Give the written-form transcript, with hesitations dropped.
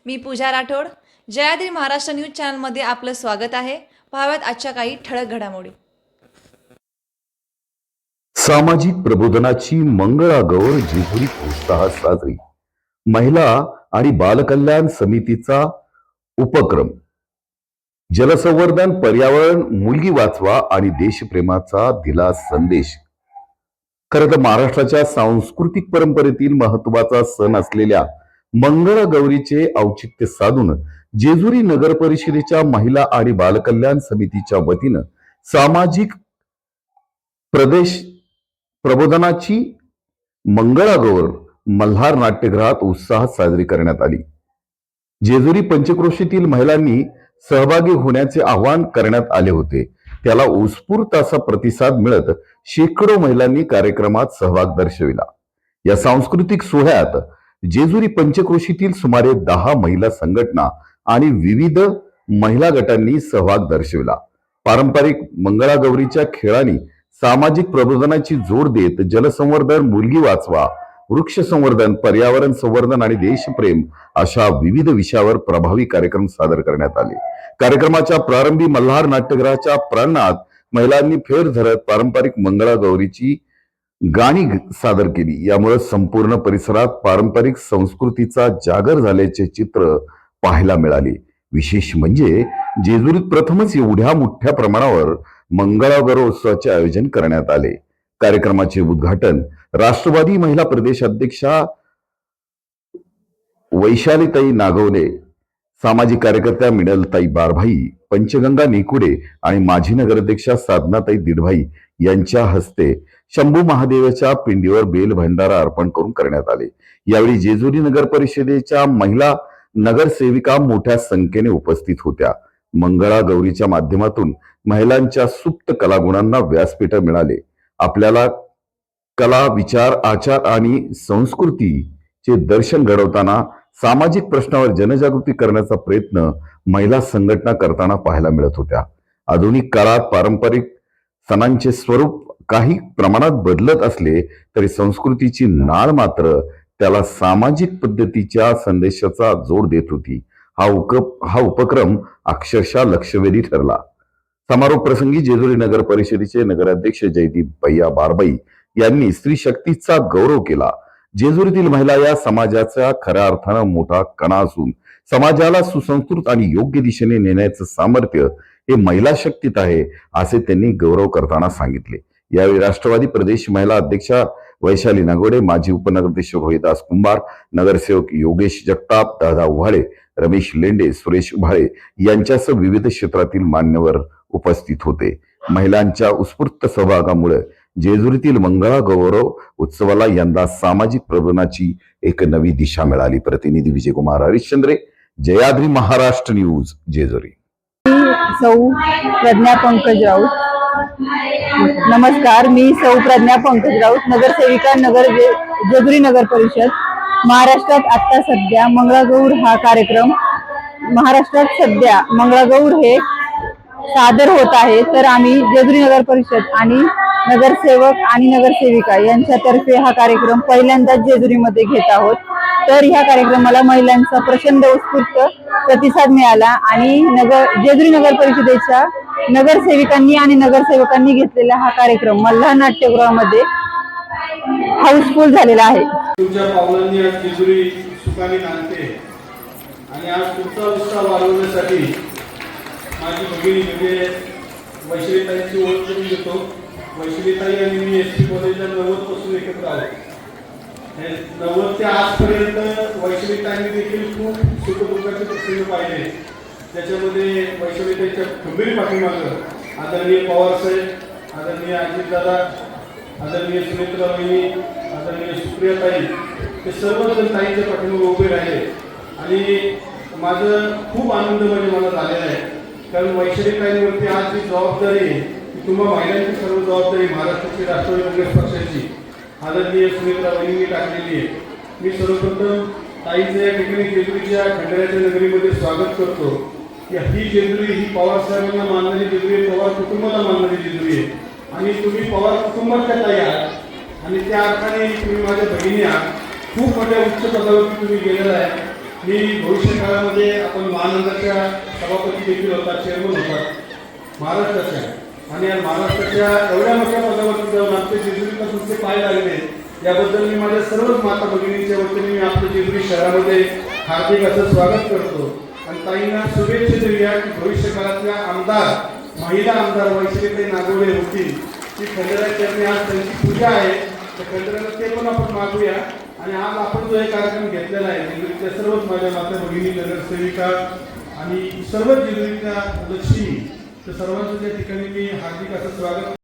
मी पूजा Rathod. Jayadri Maharashtra news चॅनलमध्ये आपलं स्वागत आहे. पाहाव्यात आजच्या काही ठळक घडामोडी. सामाजिक प्रबोधनाची मंगळागौर जेजुरीत उत्साहात साजरी. महिला आणि बालकल्याण समितीचा उपक्रम. जलसंवर्धन, पर्यावरण, मुलगी वाचवा आणि देशप्रेमाचा दिला संदेश. खरं तर महाराष्ट्राच्या सांस्कृतिक परंपरेतील महत्वाचा सण असलेल्या मंगळागौरीचे औचित्य साधून जेजुरी नगर परिषदेच्या महिला आणि बालकल्याण समितीच्या वतीनं सामाजिक प्रदेश प्रबोधनाची मंगळागौर मल्हार नाट्यगृहात उत्साहात साजरी करण्यात आली. जेजुरी पंचक्रोशीतील महिलांनी सहभागी होण्याचे आवाहन करण्यात आले होते. त्याला उत्स्फूर्त असा प्रतिसाद मिळत शेकडो महिलांनी कार्यक्रमात सहभाग दर्शविला. या सांस्कृतिक सोहळ्यात जेजुरी पंचक्रोशीतील सुमारे 10 महिला संघटना आणि विविध महिला गटांनी सहभाग दर्शविला. पारंपरिक मंगळागौरीच्या खेळांनी सामाजिक प्रबोधनाची जोड देत जलसंवर्धन, मुलगी वाचवा, वृक्ष संवर्धन, पर्यावरण संवर्धन आणि देशप्रेम अशा विविध विषयावर प्रभावी कार्यक्रम सादर करण्यात आले. कार्यक्रमाच्या प्रारंभी मल्हार नाट्यगृहाच्या प्रांगणात महिलांनी फेर धरत पारंपरिक मंगळागौरीची गाणी सादर केली. यामुळे संपूर्ण परिसरात पारंपरिक संस्कृतीचा जागर झाल्याचे चित्र पाहायला मिळाले. विशेष म्हणजे जेजुरीत प्रथमच एवढ्या मोठ्या प्रमाणावर मंगळागौर उत्सवाचे आयोजन करण्यात आले. कार्यक्रमाचे उद्घाटन राष्ट्रवादी महिला प्रदेश अध्यक्षा वैशालीताई नागवले, सामाजिक कार्यकर्त्या मिनलताई बारभाई, पंचगंगा निकुडे आणि माजी नगराध्यक्षा साधनाताई दिडभाई यांच्या हस्ते शंभू महादेवाच्या पिंडीवर बेल भंडारा अर्पण करून करण्यात आले. यावेळी जेजुरी नगर परिषदेच्या महिला नगरसेविका मोठ्या संख्येने उपस्थित होत्या. मंगळागौरीच्या माध्यमातून महिलांच्या सुप्त कलागुणांना व्यासपीठ मिळाले. आपल्याला कला, विचार, आचार आणि संस्कृतीचे दर्शन घडवताना सामाजिक प्रश्नावर जनजागृती करण्याचा प्रयत्न महिला संघटना करताना पाहायला मिळत होत्या. आधुनिक काळात पारंपरिक सणांचे स्वरूप काही प्रमाणात बदलत असले तरी संस्कृतीची नाळ मात्र त्याला सामाजिक पद्धतीच्या संदेशाचा जोड देत होती. हा उपक्रम अक्षरशः लक्षवेधी ठरला. समारोप प्रसंगी जेजुरी नगर परिषदेचे नगराध्यक्ष जयदीप भैया बारबाई यांनी स्त्री शक्तीचा गौरव केला. जेजुरीतील महिला या समाजाचा खऱ्या अर्थानं मोठा कणा असून समाजाला सुसंस्कृत आणि योग्य दिशेने नेण्याचं सामर्थ्य हे महिला शक्तीत आहे, असे त्यांनी गौरव करताना सांगितले. यावेळी राष्ट्रवादी प्रदेश महिला अध्यक्षा वैशाली नागोडे, माजी उपनगराध्यक्ष रोहिदास कुंभार, नगरसेवक योगेश जगताप, दादा उभाळे, रमेश लेंडे, सुरेश उभाळे यांच्यासह विविध क्षेत्रातील मान्यवर उपस्थित होते. महिलांच्या उत्स्फूर्त सहभागामुळे जेजुरीतील मंगळागौर उत्सवाला यंदा सामाजिक प्रबोधनाची एक नवी दिशा मिळाली. प्रतिनिधी विजयकुमार हरिश्चंद्रे, जयाद्री महाराष्ट्र न्यूज, जेजुरी. सौ प्रज्ञा पंकज राऊत. नमस्कार, मी सौ प्रज्ञा पंकज राऊत, नगरसेविका जेजुरी नगर परिषद. महाराष्ट्रात आता सध्या मंगळागौर हा कार्यक्रम महाराष्ट्रात सध्या मंगळागौर हे सादर होत आहे. तर आम्ही जेजुरी नगर परिषद आणि नगरसेवक आणि नगरसेविका यांच्यातर्फे हा कार्यक्रम पहिल्यांदाच जेजुरीमध्ये घेत आहोत. तर ह्या कार्यक्रमाला महिलांचा प्रचंड उत्स्फूर्त प्रतिसाद मिळाला आणि जेजुरी नगर परिषदेच्या नगरसेविकांनी आणि नगरसेवकांनी घेतलेला हा कार्यक्रम मल्हार नाट्यगृहामध्ये हाऊसफुल झालेला आहे. तुमच्या पावलांनी आज जेजुरी सुखाने नांदते आणि आज तुमचा उत्साह वाढवण्यासाठी माझी भगिनी म्हणजे वैशालीताईंची ओळख करून देतो. वैशालीताई आणि मी एस टी कॉलेजला 90 पासून एकत्र आहोत. 90 ते आजपर्यंत वैशालीताईंनी देखील खूप सुखदुःखाचे प्रसंग पाहिले. त्याच्यामध्ये वैशालीताईंच्या खंबीर पाठीमागं आदरणीय पवार साहेब, आदरणीय अजितदादा, आदरणीय सुनेत्रा वहिनी, आदरणीय सुप्रियाताई, ते सर्वजण ताईंच्या पाठीमागे उभे राहिले आणि माझं खूप आनंद म्हणजे मला झालेला आहे. कारण वैशालीताईंवरती आज जी जबाबदारी आहे ती तुम्हा महिलांची सर्व जबाबदारी महाराष्ट्राची राष्ट्रवादी काँग्रेस पक्षाची आदरणीय सुनेत्रा वहिनींनी टाकलेली आहे. मी सर्वप्रथम ताईंचं या ठिकाणी जेजुरीच्या खंडाऱ्याच्या नगरीमध्ये स्वागत करतो की ही जेजुरी ही पवार साहेबांना मानणारी जेजुरी आहे, पवार कुटुंबाला मानणारी जेजुरी आहे आणि तुम्ही पवार कुटुंबाच्या ताई आहात आणि त्या अर्थाने तुम्ही माझ्या भगिनी आहात. खूप मोठ्या उच्च पदावरती तुम्ही गेलेला आहे मी भविष्य काळामध्ये आपण महानगरच्या सभापती देखील होता, चेअरमन होता महाराष्ट्राच्या, आणि या महाराष्ट्राच्या एवढ्या मोठ्या पदावरती जाऊन आमच्या जेजुरीपासून ते पाय लागले, याबद्दल मी माझ्या सर्वच माता भगिनींच्या वतीने मी आपल्या जेजुरी शहरामध्ये हार्दिक असं स्वागत करतो आणि ताईंना शुभेच्छा देऊया की भविष्य काळातल्या आमदार, महिला आमदार वैशालीताई नागोडे होतील. ती खंडेराची आज त्यांची पूजा आहे, तर खंडेराला ते पण आपण मागूया. आणि आज आपण जो एक कार्यक्रम घेतलेला आहे जेजुरीच्या सर्वच माझ्या माता भगिनी, नगरसेविका आणि सर्वच जेजुरीच्या लक्ष्मी, तर सर्वांचं त्या ठिकाणी मी हार्दिक असं स्वागत